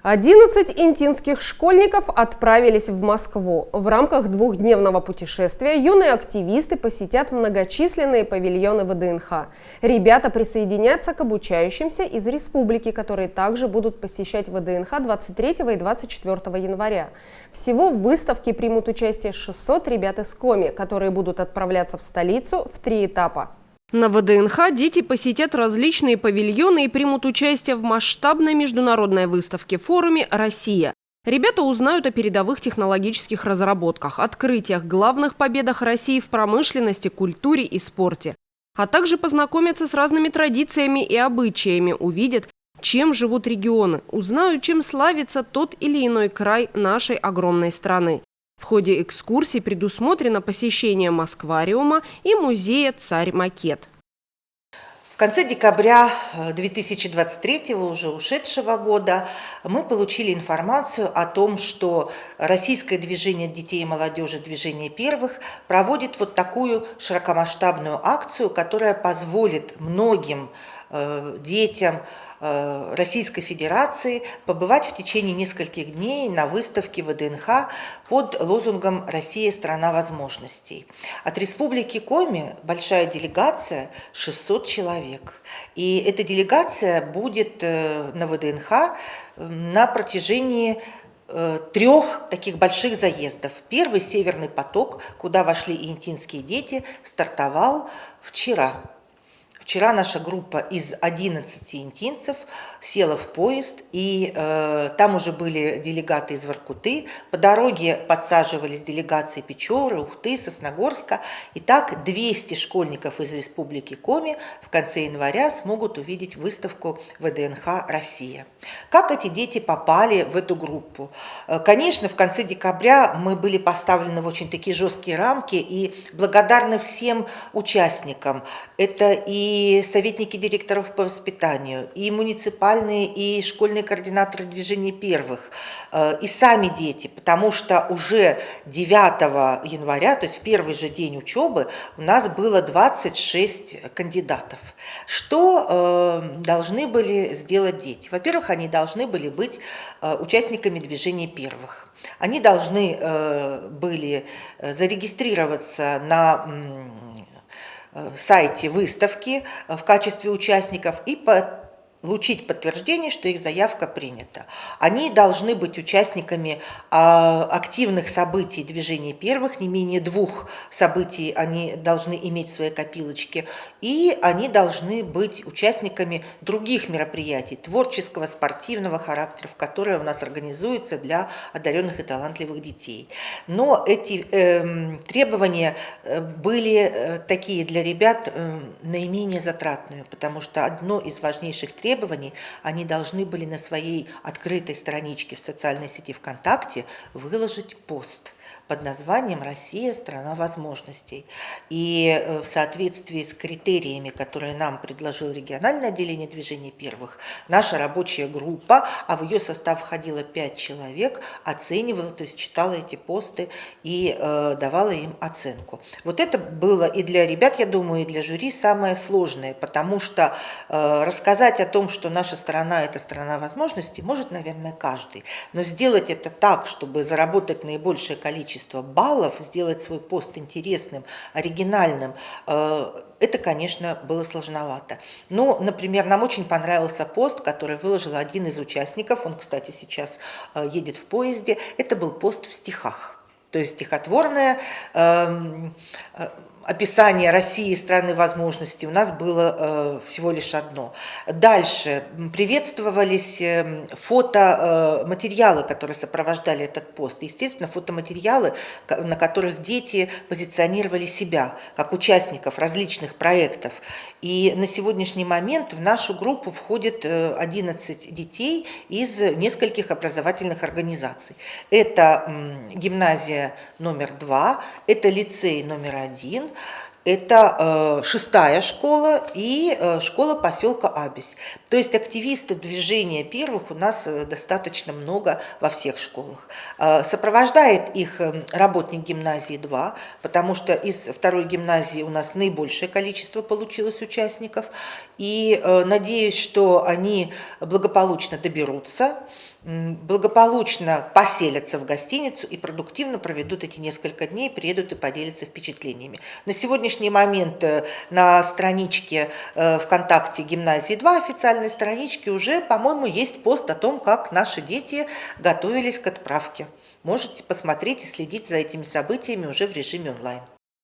11 интинских школьников отправились в Москву. В рамках двухдневного путешествия юные активисты посетят многочисленные павильоны ВДНХ. Ребята присоединятся к обучающимся из республики, которые также будут посещать ВДНХ 23 и 24 января. Всего в выставке примут участие 600 ребят из Коми, которые будут отправляться в столицу в 3 этапа. На ВДНХ дети посетят различные павильоны и примут участие в масштабной международной выставке-форуме «Россия». Ребята узнают о передовых технологических разработках, открытиях, главных победах России в промышленности, культуре и спорте. А также познакомятся с разными традициями и обычаями, увидят, чем живут регионы, узнают, чем славится тот или иной край нашей огромной страны. В ходе экскурсий предусмотрено посещение Москвариума и музея «Царь-Макет». В конце декабря 2023, уже ушедшего года, мы получили информацию о том, что российское движение детей и молодежи «Движение первых» проводит вот такую широкомасштабную акцию, которая позволит многим детям Российской Федерации побывать в течение нескольких дней на выставке ВДНХ под лозунгом «Россия – страна возможностей». От Республики Коми большая делегация, 600 человек. И эта делегация будет на ВДНХ на протяжении 3 таких больших заездов. Первый «Северный поток», куда вошли и интинские дети, стартовал вчера. Вчера наша группа из 11 интинцев села в поезд, и там уже были делегаты из Воркуты. По дороге подсаживались делегации Печоры, Ухты, Сосногорска. И так 200 школьников из Республики Коми в конце января смогут увидеть выставку ВДНХ «Россия». Как эти дети попали в эту группу? Конечно, в конце декабря мы были поставлены в очень такие жесткие рамки и благодарны всем участникам. Это и советники директоров по воспитанию, и муниципальные, и школьные координаторы движения первых, и сами дети, потому что уже 9 января, то есть в первый же день учебы, у нас было 26 кандидатов. Что должны были сделать дети? Во-первых, они должны были быть участниками движения первых. Они должны были зарегистрироваться на сайте выставки в качестве участников и получить подтверждение, что их заявка принята. Они должны быть участниками активных событий движения первых, не менее 2 событий они должны иметь в своей копилочке, и они должны быть участниками других мероприятий творческого, спортивного характера, которые у нас организуются для одаренных и талантливых детей. Но эти требования были такие для ребят наименее затратные, потому что одно из важнейших требований, они должны были на своей открытой страничке в социальной сети ВКонтакте выложить пост под названием «Россия – страна возможностей». И в соответствии с критериями, которые нам предложил региональное отделение движения первых, наша рабочая группа, а в ее состав входило 5 человек, оценивала, то есть читала эти посты и давала им оценку. Вот это было и для ребят, я думаю, и для жюри самое сложное, потому что рассказать о том, что наша страна – это страна возможностей, может, наверное, каждый. Но сделать это так, чтобы заработать наибольшее количество баллов, сделать свой пост интересным, оригинальным, это, конечно, было сложновато. Но, например, нам очень понравился пост, который выложил один из участников, он, кстати, сейчас едет в поезде, это был пост в стихах. То есть стихотворное описание России, страны возможностей у нас было всего лишь одно. Дальше приветствовались фотоматериалы, которые сопровождали этот пост. Естественно, фотоматериалы, на которых дети позиционировали себя как участников различных проектов. И на сегодняшний момент в нашу группу входит 11 детей из нескольких образовательных организаций. Это гимназия номер 2, это лицей номер 1, Это 6-я школа и школа поселка Абись. То есть активисты движения первых у нас достаточно много во всех школах. Сопровождает их работник гимназии 2, потому что из второй гимназии у нас наибольшее количество получилось участников. И надеюсь, что они благополучно доберутся, благополучно поселятся в гостиницу и продуктивно проведут эти несколько дней, приедут и поделятся впечатлениями. На сегодняшний момент на страничке ВКонтакте гимназии 2, официальной страничке, уже, по-моему, есть пост о том, как наши дети готовились к отправке. Можете посмотреть и следить за этими событиями уже в режиме онлайн.